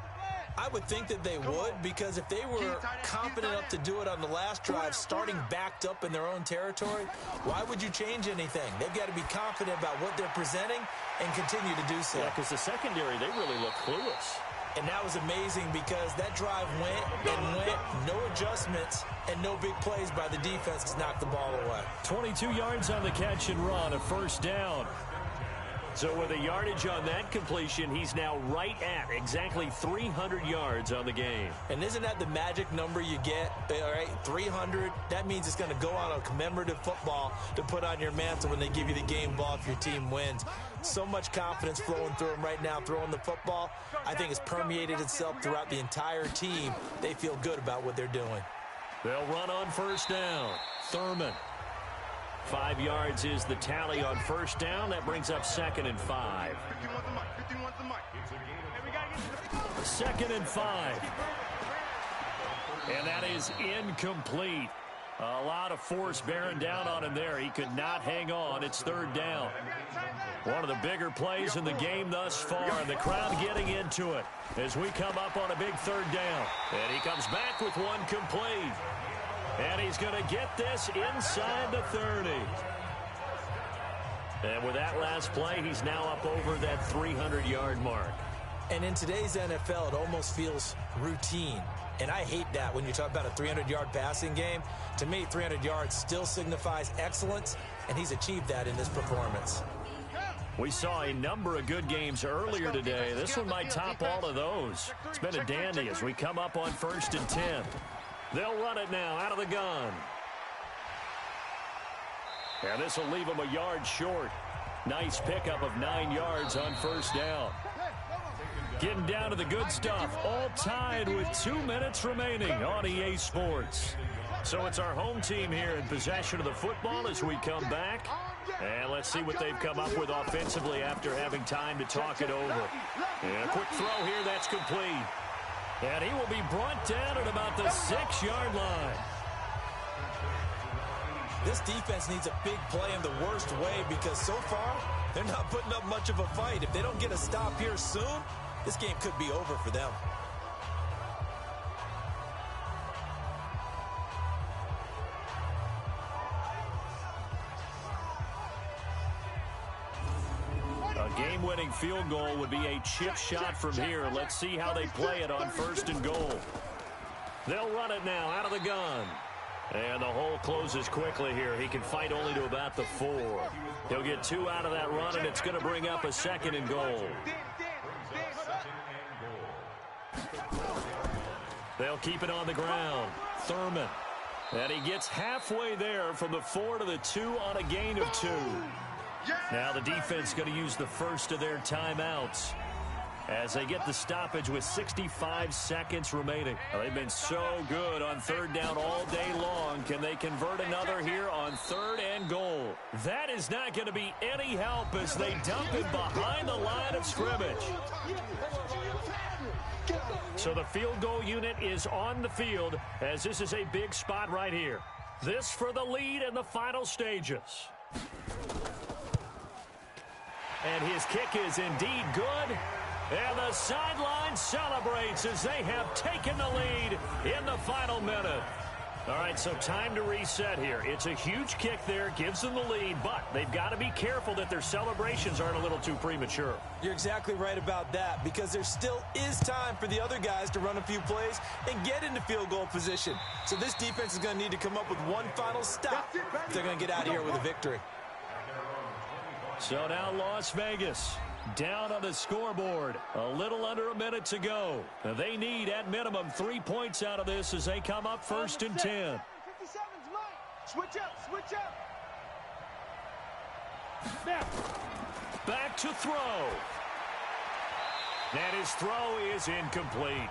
I would think that they would, because if they were confident enough to do it on the last drive, starting backed up in their own territory, why would you change anything? They've got to be confident about what they're presenting and continue to do so. Yeah, because the secondary, they really look clueless. And that was amazing because that drive went and went, no adjustments, and no big plays by the defense to knock the ball away. 22 yards on the catch and run, a 1st down. So with a yardage on that completion, he's now right at exactly 300 yards on the game. And isn't that the magic number you get? All right, 300. That means it's going to go on a commemorative football to put on your mantle when they give you the game ball if your team wins. So much confidence flowing through him right now, throwing the football. I think it's permeated itself throughout the entire team. They feel good about what they're doing. They'll run on 1st down. Thurman. 5 yards is the tally on first down. That brings up 2nd and 5. 2nd and 5. And that is incomplete. A lot of force bearing down on him there. He could not hang on. It's 3rd down. One of the bigger plays in the game thus far, and the crowd getting into it as we come up on a big 3rd down. And he comes back with one complete. And he's going to get this inside the 30. And with that last play, he's now up over that 300-yard mark. And in today's NFL, it almost feels routine. And I hate that when you talk about a 300-yard passing game. To me, 300 yards still signifies excellence, and he's achieved that in this performance. We saw a number of good games earlier today. This one might top all of those. It's been a dandy as we come up on 1st and 10. They'll run it now out of the gun. And this will leave them a yard short. Nice pickup of 9 yards on first down. Getting down to the good stuff. All tied with 2 minutes remaining on EA Sports. So it's our home team here in possession of the football as we come back. And let's see what they've come up with offensively after having time to talk it over. And a quick throw here, that's complete. And he will be brought down at about the 6-yard line. This defense needs a big play in the worst way because so far, they're not putting up much of a fight. If they don't get a stop here soon, this game could be over for them. A game-winning field goal would be a chip shot from here. Let's see how they play it on 1st and goal. They'll run it now out of the gun. And the hole closes quickly here. He can fight only to about the 4. He'll get 2 out of that run, and it's going to bring up a 2nd and goal. They'll keep it on the ground. Thurman. And he gets halfway there from the 4 to the 2 on a gain of 2. Now the defense going to use the first of their timeouts as they get the stoppage with 65 seconds remaining. They've been so good on 3rd down all day long. Can they convert another here on 3rd and goal? That is not going to be any help as they dump it behind the line of scrimmage. So the field goal unit is on the field as this is a big spot right here. This for the lead in the final stages. And his kick is indeed good. And the sideline celebrates as they have taken the lead in the final minute. All right, so time to reset here. It's a huge kick there, gives them the lead, but they've got to be careful that their celebrations aren't a little too premature. You're exactly right about that because there still is time for the other guys to run a few plays and get into field goal position. So this defense is going to need to come up with one final stop if they're going to get out of here with a victory. So now Las Vegas down on the scoreboard. A little under a minute to go. They need at minimum 3 points out of this as they come up 1st and 10. Switch up, switch up. Back to throw. And his throw is incomplete.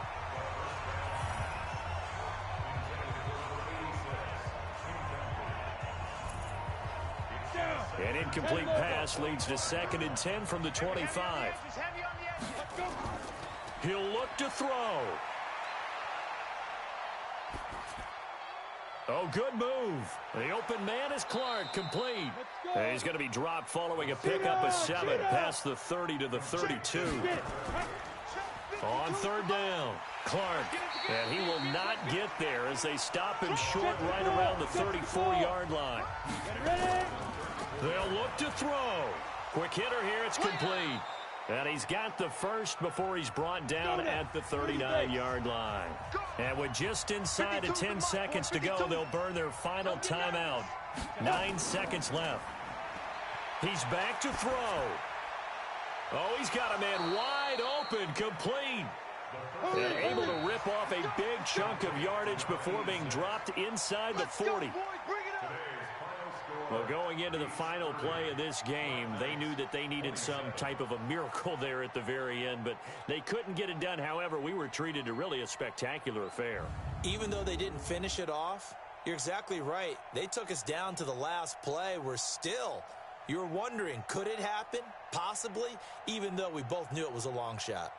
An incomplete pass leads to 2nd and 10 from the 25. He'll look to throw. Oh, good move. The open man is Clark, complete. And he's going to be dropped following a pickup of 7 past the 30 to the 32. On 3rd down, Clark. And he will not get there as they stop him short right around the 34-yard line. They'll look to throw. Quick hitter here, it's complete. And he's got the first before he's brought down at the 39-yard line. And with just inside of 10 seconds to go, they'll burn their final timeout. 9 seconds left. He's back to throw. Oh, he's got a man wide open, complete. And able to rip off a big chunk of yardage before being dropped inside the 40. Well, going into the final play of this game, they knew that they needed some type of a miracle there at the very end, but they couldn't get it done. However, we were treated to really a spectacular affair. Even though they didn't finish it off, You're exactly right. They took us down to the last play. You're wondering, could it happen? Possibly, even though we both knew it was a long shot.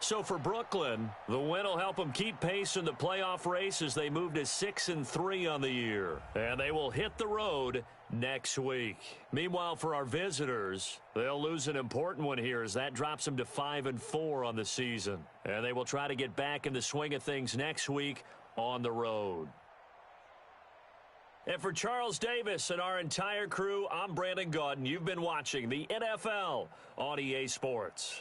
So for Brooklyn, the win will help them keep pace in the playoff race as they move to 6-3 on the year. And they will hit the road next week. Meanwhile, for our visitors, they'll lose an important one here as that drops them to 5-4 on the season. And they will try to get back in the swing of things next week on the road. And for Charles Davis and our entire crew, I'm Brandon Gaudin. You've been watching the NFL on EA Sports.